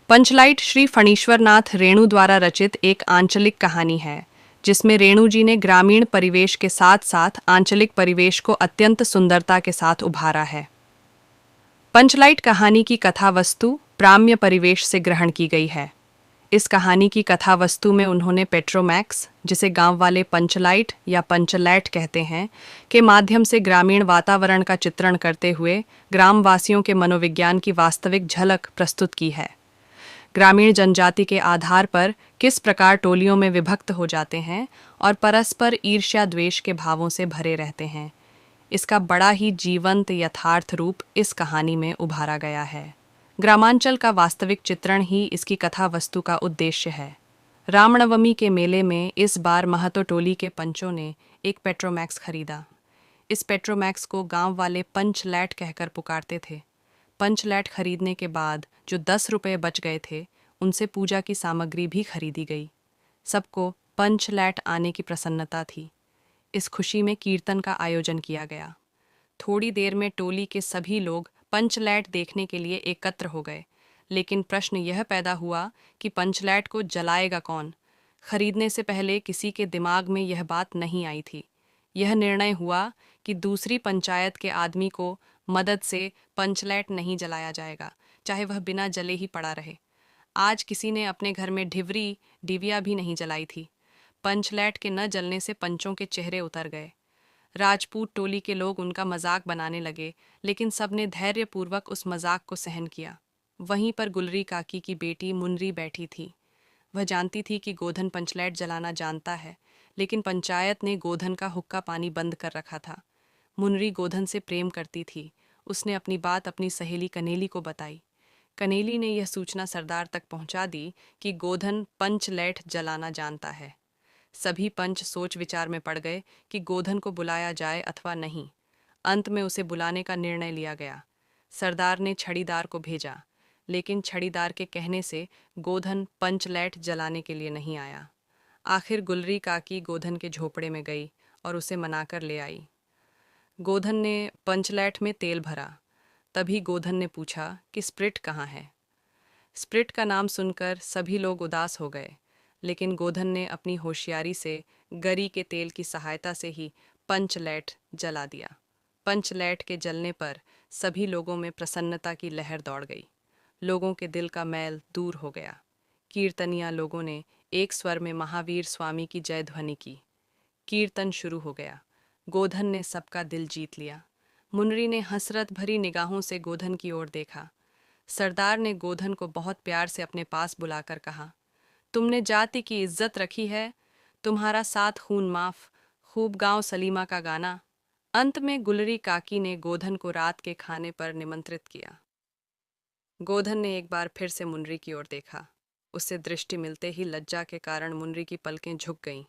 पंचलाइट श्री फणीश्वरनाथ रेणु द्वारा रचित एक आंचलिक कहानी है, जिसमें रेणु जी ने ग्रामीण परिवेश के साथ साथ आंचलिक परिवेश को अत्यंत सुंदरता के साथ उभारा है। पंचलाइट कहानी की कथा वस्तु ग्राम्य परिवेश से ग्रहण की गई है। इस कहानी की कथा वस्तु में उन्होंने पेट्रोमैक्स, जिसे गांव वाले पंचलाइट या पंचलैट कहते हैं, के माध्यम से ग्रामीण वातावरण का चित्रण करते हुए ग्रामवासियों के मनोविज्ञान की वास्तविक झलक प्रस्तुत की है। ग्रामीण जनजाति के आधार पर किस प्रकार टोलियों में विभक्त हो जाते हैं और परस्पर ईर्ष्या द्वेष के भावों से भरे रहते हैं, इसका बड़ा ही जीवंत यथार्थ रूप इस कहानी में उभारा गया है। ग्रामांचल का वास्तविक चित्रण ही इसकी कथा वस्तु का उद्देश्य है। रामनवमी के मेले में इस बार महतो टोली के पंचों ने एक पेट्रोमैक्स खरीदा। इस पेट्रोमैक्स को गांव वाले पंचलैट कहकर पुकारते थे। पंचलैट खरीदने के बाद जो 10 रुपये बच गए थे, उनसे पूजा की सामग्री भी खरीदी गई। सबको पंचलैट आने की प्रसन्नता थी। इस खुशी में कीर्तन का आयोजन किया गया। थोड़ी देर में टोली के सभी लोग पंचलैट देखने के लिए एकत्र हो गए, लेकिन प्रश्न यह पैदा हुआ कि पंचलैट को जलाएगा कौन। खरीदने से पहले किसी के दिमाग में यह बात नहीं आई थी। यह निर्णय हुआ कि दूसरी पंचायत के आदमी को मदद से पंचलैट नहीं जलाया जाएगा, चाहे वह बिना जले ही पड़ा रहे। आज किसी ने अपने घर में ढिवरी डिबिया भी नहीं जलाई थी। पंचलैट के न जलने से पंचों के चेहरे उतर गए। राजपूत टोली के लोग उनका मजाक बनाने लगे, लेकिन सबने धैर्यपूर्वक उस मजाक को सहन किया। वहीं पर गुलरी काकी की बेटी मुनरी बैठी थी। वह जानती थी कि गोधन पंचलैट जलाना जानता है, लेकिन पंचायत ने गोधन का हुक्का पानी बंद कर रखा था। मुनरी गोधन से प्रेम करती थी। उसने अपनी बात अपनी सहेली कनेली को बताई। कनेली ने यह सूचना सरदार तक पहुंचा दी कि गोधन पंचलैट जलाना जानता है। सभी पंच सोच विचार में पड़ गए कि गोधन को बुलाया जाए अथवा नहीं। अंत में उसे बुलाने का निर्णय लिया गया। सरदार ने छड़ीदार को भेजा, लेकिन छड़ीदार के कहने से गोधन पंचलैट जलाने के लिए नहीं आया। आखिर गुलरी काकी गोधन के झोपड़े में गई और उसे मनाकर ले आई। गोधन ने पंचलैट में तेल भरा। तभी गोधन ने पूछा कि स्प्रिट कहाँ है। स्प्रिट का नाम सुनकर सभी लोग उदास हो गए, लेकिन गोधन ने अपनी होशियारी से गरी के तेल की सहायता से ही पंचलैट जला दिया। पंचलैट के जलने पर सभी लोगों में प्रसन्नता की लहर दौड़ गई। लोगों के दिल का मैल दूर हो गया। कीर्तनिया लोगों ने एक स्वर में महावीर स्वामी की जय ध्वनि की। कीर्तन शुरू हो गया। गोधन ने सबका दिल जीत लिया। मुनरी ने हसरत भरी निगाहों से गोधन की ओर देखा। सरदार ने गोधन को बहुत प्यार से अपने पास बुलाकर कहा, तुमने जाति की इज्जत रखी है, तुम्हारा सात खून माफ, खूब गांव सलीमा का गाना। अंत में गुलरी काकी ने गोधन को रात के खाने पर निमंत्रित किया। गोधन ने एक बार फिर से मुनरी की ओर देखा। उससे दृष्टि मिलते ही लज्जा के कारण मुनरी की पलकें झुक गईं।